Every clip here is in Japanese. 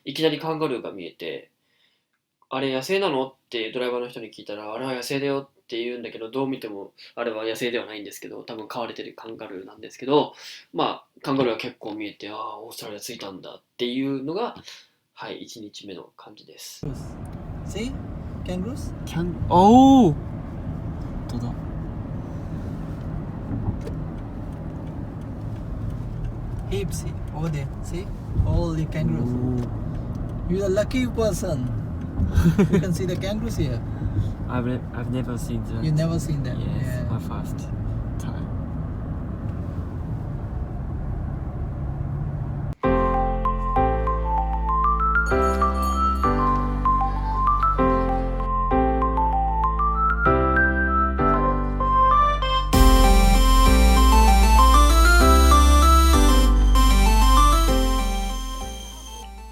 いきなりカンガルーが見えて、あれ野生なのってドライバーの人に聞いたら、あれは野生だよって言うんだけど、どう見てもあれは野生ではないんですけど、多分飼われてるカンガルーなんですけど、カンガルーは結構見えて、ああ、オーストラリア着いたんだっていうのが、はい、1日目の感じです。See? Kangaroos? Oh! 本当だ。Heaps over there. See? All the kangaroos. You're a lucky person. You can see the kangaroos here. I've never seen that. You never seen that. Yes, my Yeah. first time.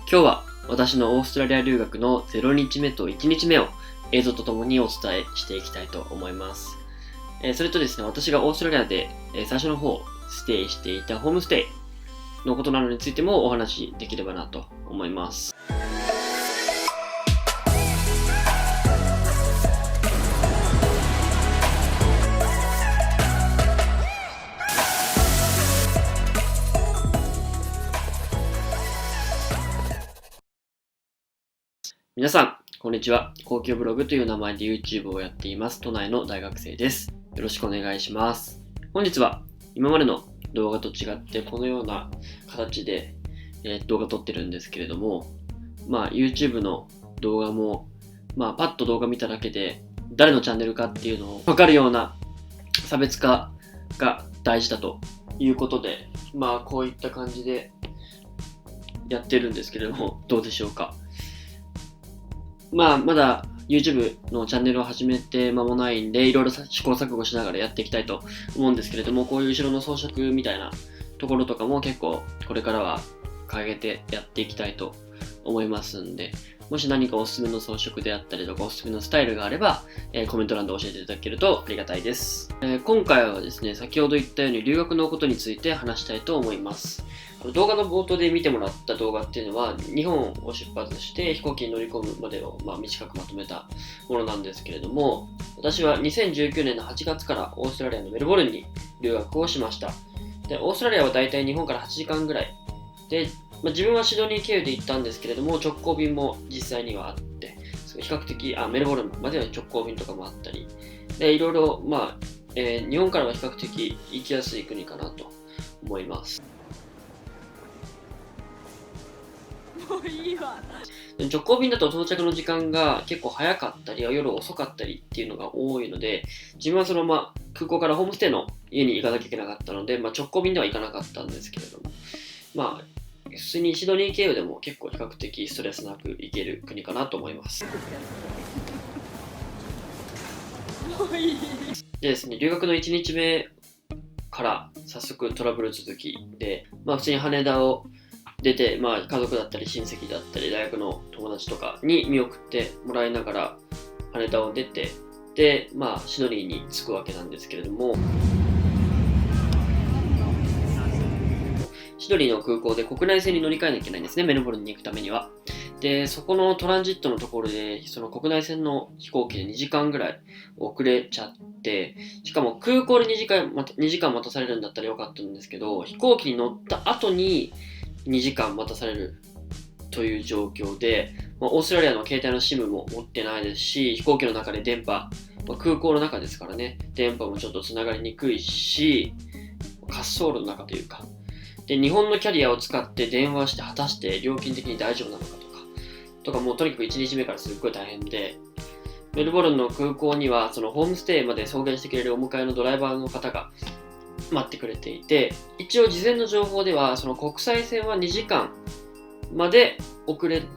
今日は私のオーストラリア留学の0日目と1日目を映像とともにお伝えしていきたいと思います。それとですね、私がオーストラリアで最初の方ステイしていたホームステイのことなどについてもお話しできればなと思います。皆さん、こんにちは。高級ブログという名前で YouTube をやっています。都内の大学生です。よろしくお願いします。本日は今までの動画と違ってこのような形で、動画撮ってるんですけれども、YouTube の動画も、パッと動画見ただけで誰のチャンネルかっていうのを分かるような差別化が大事だということで、こういった感じでやってるんですけれども、どうでしょうか。まだ YouTube のチャンネルを始めて間もないんで、いろいろ試行錯誤しながらやっていきたいと思うんですけれども、こういう後ろの装飾みたいなところとかも結構これからは掲げてやっていきたいと思いますんで、もし何かおすすめの装飾であったりとかおすすめのスタイルがあれば、コメント欄で教えていただけるとありがたいです。今回はですね、先ほど言ったように留学のことについて話したいと思います。動画の冒頭で見てもらった動画っていうのは日本を出発して飛行機に乗り込むまでを短くまとめたものなんですけれども、私は2019年の8月からオーストラリアのメルボルンに留学をしました。で、オーストラリアはだいたい日本から8時間ぐらいで、自分はシドニー経由で行ったんですけれども、直行便も実際にはあって、比較的メルボルンまでは直行便とかもあったりで、いろいろ日本からは比較的行きやすい国かなと思います。もういいわ。直行便だと到着の時間が結構早かったり夜遅かったりっていうのが多いので、自分はその空港からホームステイの家に行かなきゃいけなかったので、直行便では行かなかったんですけれども、普通にシドニー経由でも結構比較的ストレスなく行ける国かなと思います。もういい。でですね、留学の1日目から早速トラブル続きで、普通に羽田を出て、家族だったり親戚だったり大学の友達とかに見送ってもらいながら羽田を出て、で、シドニーに着くわけなんですけれども、シドニーの空港で国内線に乗り換えなきゃいけないんですね、メルボルンに行くためには。で、そこのトランジットのところで、その国内線の飛行機で2時間ぐらい遅れちゃって、しかも空港で2時間待たされるんだったらよかったんですけど、飛行機に乗った後に2時間待たされるという状況で、オーストラリアの携帯の SIM も持ってないですし、飛行機の中で電波、空港の中ですからね、電波もちょっとつながりにくいし、滑走路の中というか、で、日本のキャリアを使って電話して果たして料金的に大丈夫なのかとかもうとにかく1日目からすっごい大変で、メルボルンの空港にはそのホームステイまで送迎してくれるお迎えのドライバーの方が待ってくれていて、一応事前の情報ではその国際線は2時間まで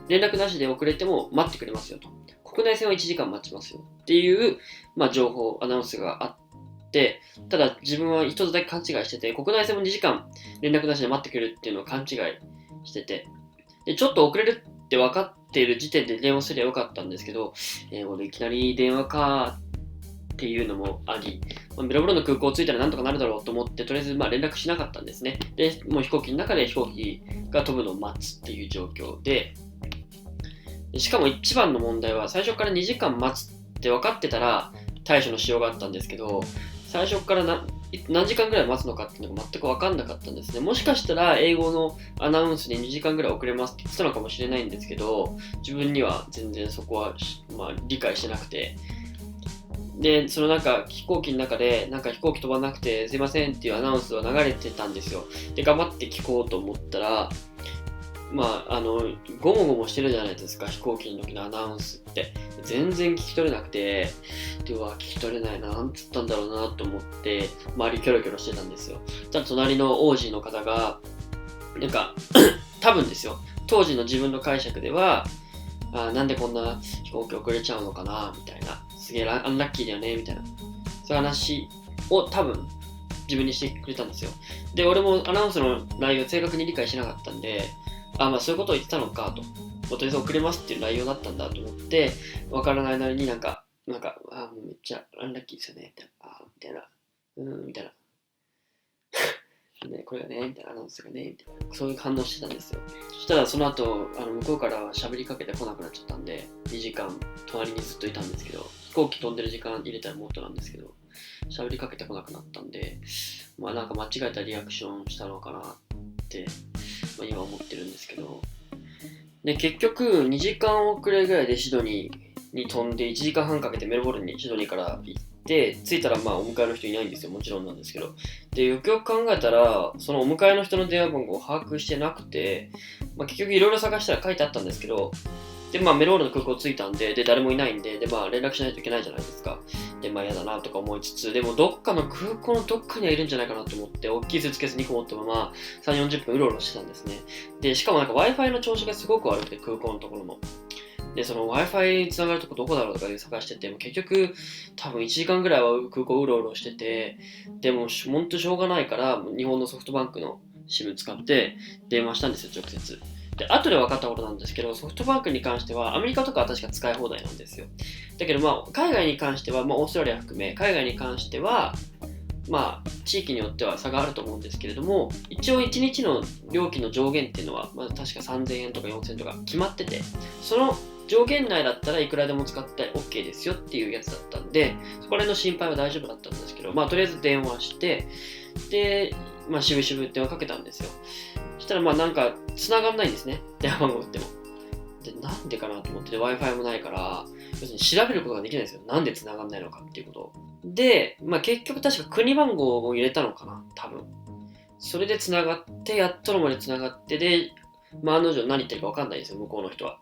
連絡なしで遅れても待ってくれますよと、国内線は1時間待ちますよっていう、情報アナウンスがあって、ただ自分は一つだけ勘違いしてて、国内線も2時間連絡なしで待ってくれるっていうのを勘違いしてて、でちょっと遅れるって分かっている時点で電話すればよかったんですけど、いきなり電話かっていうのもあり、メルボルンの空港着いたらなんとかなるだろうと思って、とりあえず連絡しなかったんですね。で、もう飛行機の中で飛行機が飛ぶのを待つっていう状況で、しかも一番の問題は最初から2時間待つって分かってたら対処のしようがあったんですけど、最初から何時間ぐらい待つのかっていうのが全く分かんなかったんですね。もしかしたら英語のアナウンスに2時間ぐらい遅れますって言ってたのかもしれないんですけど、自分には全然そこは、理解してなくて、で、そのなんか飛行機の中でなんか飛行機飛ばなくてすいませんっていうアナウンスが流れてたんですよ。で、頑張って聞こうと思ったら、ゴモゴモしてるじゃないですか、飛行機の時のアナウンスって。全然聞き取れなくて、聞き取れないな、なんつったんだろうなと思って、周りキョロキョロしてたんですよ。ただ隣のオージーの方が、なんか、多分ですよ、当時の自分の解釈では、なんでこんな飛行機遅れちゃうのかな、みたいな。すげえアンラッキーだよね、みたいな。そういう話を多分、自分にしてくれたんですよ。で、俺もアナウンスの内容を正確に理解しなかったんで、そういうことを言ってたのかと。とりあえず遅れますっていう内容だったんだと思って、わからないなりにもうめっちゃアンラッキーですよね、みたいな。みたいな。ね、これがね、みたいな、アナウンスがね、みたいな。そういう反応してたんですよ。そしたらその後、向こうから喋りかけてこなくなっちゃったんで、2時間隣にずっといたんですけど、飛行機飛んでる時間入れたらもっとなんですけど、喋りかけてこなくなったんで、なんか間違えたリアクションしたのかなって、今思ってるんですけど、で結局2時間遅れぐらいでシドニーに飛んで1時間半かけてメルボルンにシドニーから行って着いたらお迎えの人いないんですよ。もちろんなんですけど、でよくよく考えたらそのお迎えの人の電話番号を把握してなくて、結局いろいろ探したら書いてあったんですけど、でメルボルンの空港着いたんで、誰もいないんで、連絡しないといけないじゃないですか。で嫌だなとか思いつつ、でもどっかの空港のどっかにはいるんじゃないかなと思って大きいスーツケース2個持ったまま3、40分うろうろしてたんですね。でしかもWi-Fi の調子がすごく悪くて、空港のところのでその Wi-Fi につながるとこどこだろうとかで探してて、結局多分1時間ぐらいは空港うろうろしてて、でもほんとしょうがないから日本のソフトバンクの SIM 使って電話したんですよ、直接。で後で分かったことなんですけど、ソフトバンクに関してはアメリカとかは確か使い放題なんですよ。だけど海外に関しては、オーストラリア含め海外に関しては地域によっては差があると思うんですけれども、一応1日の料金の上限っていうのは、確か3000円とか4000円とか決まってて、その上限内だったらいくらでも使って OK ですよっていうやつだったんで、そこら辺の心配は大丈夫だったんですけど、とりあえず電話して、で、しぶしぶ電話かけたんですよ。そしたらなんか繋がんないんですね、電話番号打っても。で、なんでかなと思って、Wi-Fi もないから、要するに調べることができないんですよ。なんで繋がんないのかっていうことを。で、結局確か国番号を入れたのかな、多分。それで繋がって、やっとのまで繋がって、で、案の定何言ってるか分かんないですよ、向こうの人は。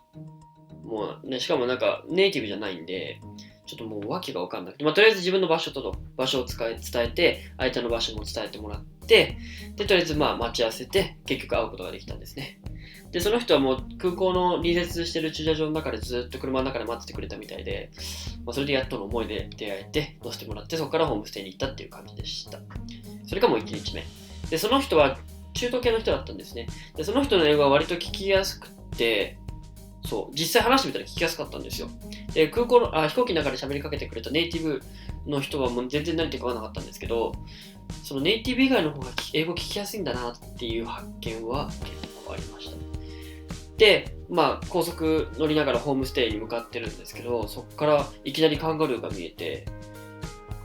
もうね、しかもネイティブじゃないんで、ちょっともう訳が分かんなくて、とりあえず自分の場所を伝えて、相手の場所も伝えてもらって、で、とりあえず待ち合わせて、結局会うことができたんですね。で、その人はもう空港の隣接してる駐車場の中でずっと車の中で待っててくれたみたいで、それでやっとの思いで出会えて、乗せてもらって、そこからホームステイに行ったっていう感じでした。それがもう1日目。で、その人は中東系の人だったんですね。で、その人の英語は割と聞きやすくて、実際話してみたら聞きやすかったんですよ。で、飛行機の中で喋りかけてくれたネイティブの人はもう全然何て言うか分からなかったんですけど、そのネイティブ以外の方が英語聞きやすいんだなっていう発見は結構ありました。で、高速乗りながらホームステイに向かってるんですけど、そこからいきなりカンガルーが見えて、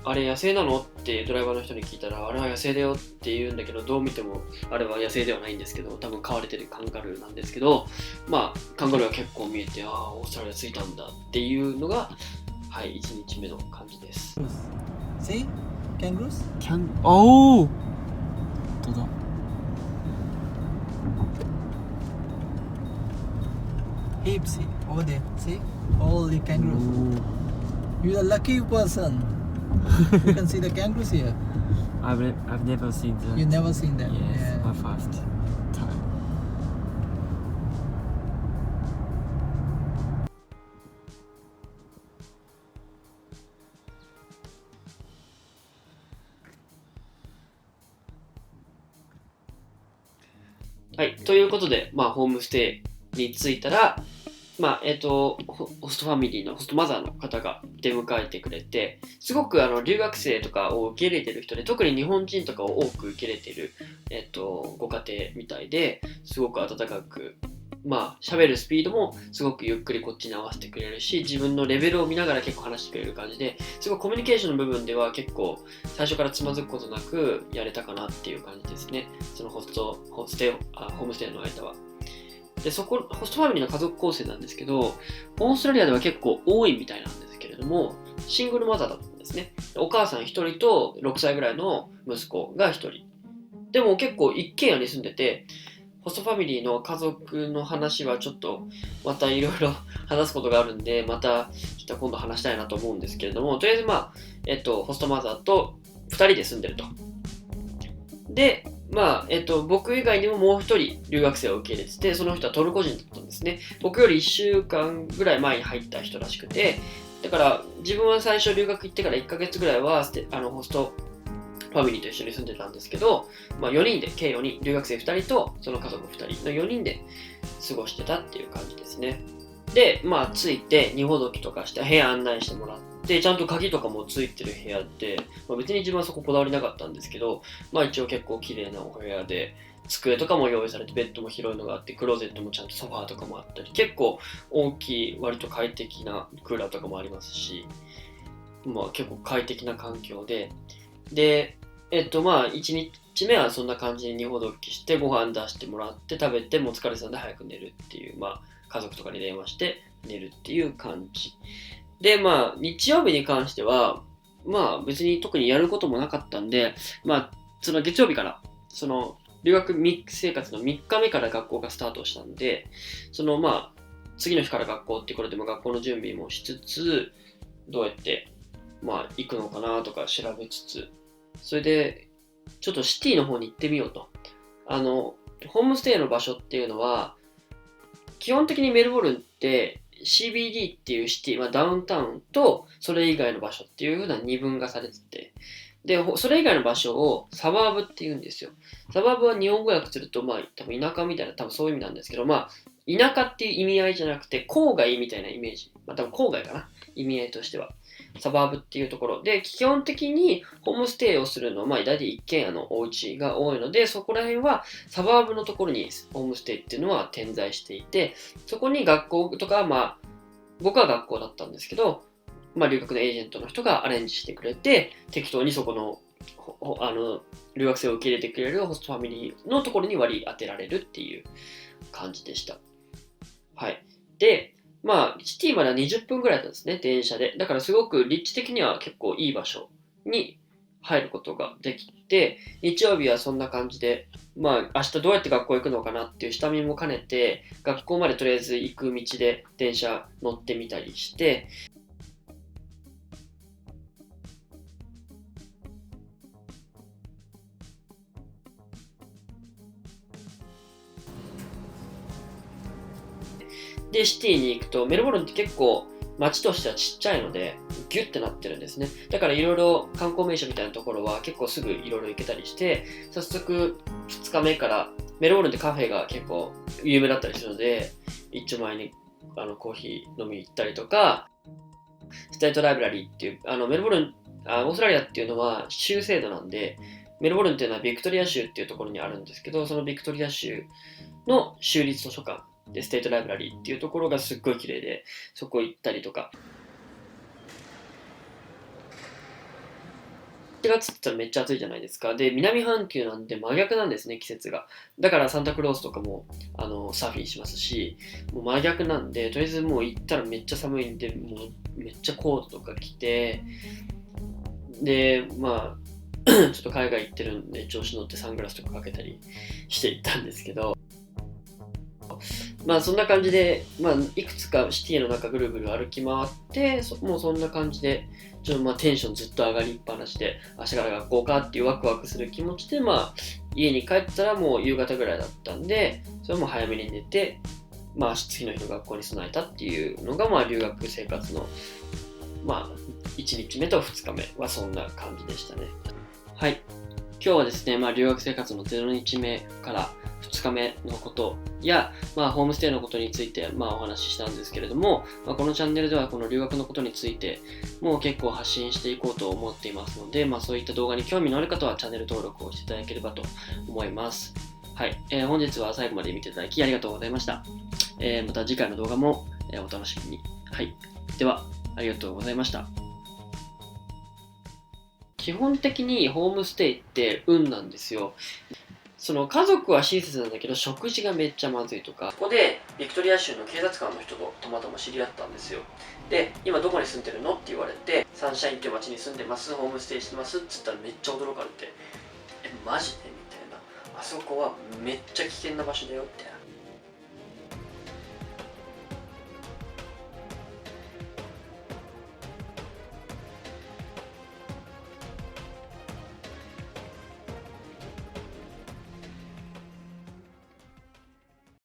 あれ野生なのってドライバーの人に聞いたら、あれは野生だよって言うんだけど、どう見てもあれは野生ではないんですけど、多分飼われてるカンガルーなんですけど、カンガルーは結構見えて、オーストラリア着いたんだっていうのが、1日目の感じです。See? Kangaroos? Oh! 本当だ。Heaps over there. See? All the kangaroos. You're a lucky person. You can see the kangaroos here. I've never seen that. You've never seen them. Yes, Yeah. my first time.ということで、ホームステイに着いたら、ホストファミリーのホストマザーの方が出迎えてくれて、すごく留学生とかを受け入れてる人で、特に日本人とかを多く受け入れてる、ご家庭みたいで、すごく温かく喋るスピードもすごくゆっくりこっちに合わせてくれるし、自分のレベルを見ながら結構話してくれる感じで、すごいコミュニケーションの部分では結構最初からつまずくことなくやれたかなっていう感じですね。そのホームステイの間は。で、ホストファミリーの家族構成なんですけど、オーストラリアでは結構多いみたいなんですけれども、シングルマザーだったんですね。お母さん1人と6歳ぐらいの息子が1人。でも結構一軒家に住んでて、ホストファミリーの家族の話はちょっとまたいろいろ話すことがあるんで、またちょっと今度話したいなと思うんですけれども、とりあえずホストマザーと2人で住んでると。で、僕以外にももう1人留学生を受け入れてて、その人はトルコ人だったんですね。僕より1週間ぐらい前に入った人らしくて、だから自分は最初留学行ってから1ヶ月ぐらいはホストファミリーと一緒に住んでたんですけど、4人で、計4人、留学生2人とその家族2人の4人で過ごしてたっていう感じですね。で、着いて荷ほどきとかして部屋案内してもらって、ちゃんと鍵とかもついてる部屋で、別に自分はそここだわりなかったんですけど、一応結構綺麗なお部屋で、机とかも用意されて、ベッドも広いのがあって、クローゼットもちゃんとソファーとかもあったり、結構大きい、割と快適なクーラーとかもありますし、結構快適な環境で、1日目はそんな感じに荷ほどきして、ご飯出してもらって食べて、もう疲れてたんで早く寝るっていう、家族とかに電話して寝るっていう感じ。で、日曜日に関しては、別に特にやることもなかったんで、その月曜日から、その留学生活の3日目から学校がスタートしたんで、次の日から学校っていうことでも学校の準備もしつつ、どうやって行くのかなとか調べつつ、それでちょっとシティの方に行ってみようと。ホームステイの場所っていうのは、基本的にメルボルンって CBD っていうシティ、ダウンタウンとそれ以外の場所っていう風な二分がされてて、で、それ以外の場所をサバーブって言うんですよ。サバーブは日本語訳すると、多分田舎みたいな、多分そういう意味なんですけど、田舎っていう意味合いじゃなくて、郊外みたいなイメージ。多分郊外かな。意味合いとしては。サバーブっていうところで、基本的にホームステイをするのは、大体一軒家のお家が多いので、そこら辺はサバーブのところにホームステイっていうのは点在していて、そこに学校とか、僕は学校だったんですけど、留学のエージェントの人がアレンジしてくれて、適当にそこの、留学生を受け入れてくれるホストファミリーのところに割り当てられるっていう感じでした。はい。で、シティまでは20分ぐらいだったんですね、電車で。だからすごく立地的には結構いい場所に入ることができて、日曜日はそんな感じで、明日どうやって学校行くのかなっていう下見も兼ねて、学校までとりあえず行く道で電車乗ってみたりして、で、シティに行くと、メルボルンって結構街としてはちっちゃいので、ギュッてなってるんですね。だからいろいろ観光名所みたいなところは結構すぐいろいろ行けたりして、早速2日目からメルボルンってカフェが結構有名だったりするので、一丁前にコーヒー飲み行ったりとか、ステートライブラリーっていう、メルボルン、オーストラリアっていうのは州制度なんで、メルボルンっていうのはビクトリア州っていうところにあるんですけど、そのビクトリア州の州立図書館でステートライブラリーっていうところがすっごい綺麗で、そこ行ったりとか。1月って言ったらめっちゃ暑いじゃないですか。で、南半球なんで真逆なんですね、季節が。だからサンタクロースとかもサーフィンしますし、もう真逆なんで、とりあえずもう行ったらめっちゃ寒いんで、もうめっちゃコートとか着て、で、ちょっと海外行ってるんで、調子乗ってサングラスとかかけたりして行ったんですけど、そんな感じで、いくつかシティの中ぐるぐる歩き回って、もうそんな感じで、ちょっとテンションずっと上がりっぱなしで、明日から学校かっていうワクワクする気持ちで、家に帰ったらもう夕方ぐらいだったんで、それも早めに寝て、次の日の学校に備えたっていうのが、留学生活の、1日目と2日目はそんな感じでしたね。はい。今日はですね、留学生活の0日目から2日目のことや、ホームステイのことについて、お話ししたんですけれども、このチャンネルではこの留学のことについてもう結構発信していこうと思っていますので、そういった動画に興味のある方はチャンネル登録をしていただければと思います。はい、本日は最後まで見ていただきありがとうございました。また次回の動画も、お楽しみに。はい。では、ありがとうございました。基本的にホームステイって運なんですよ。その家族は親切なんだけど食事がめっちゃまずいとか、ここでビクトリア州の警察官の人とたまたま知り合ったんですよ。で、今どこに住んでるのって言われて、サンシャインって町に住んでます、ホームステイしてますっつったらめっちゃ驚かれて、マジでみたいな。あそこはめっちゃ危険な場所だよみたいな。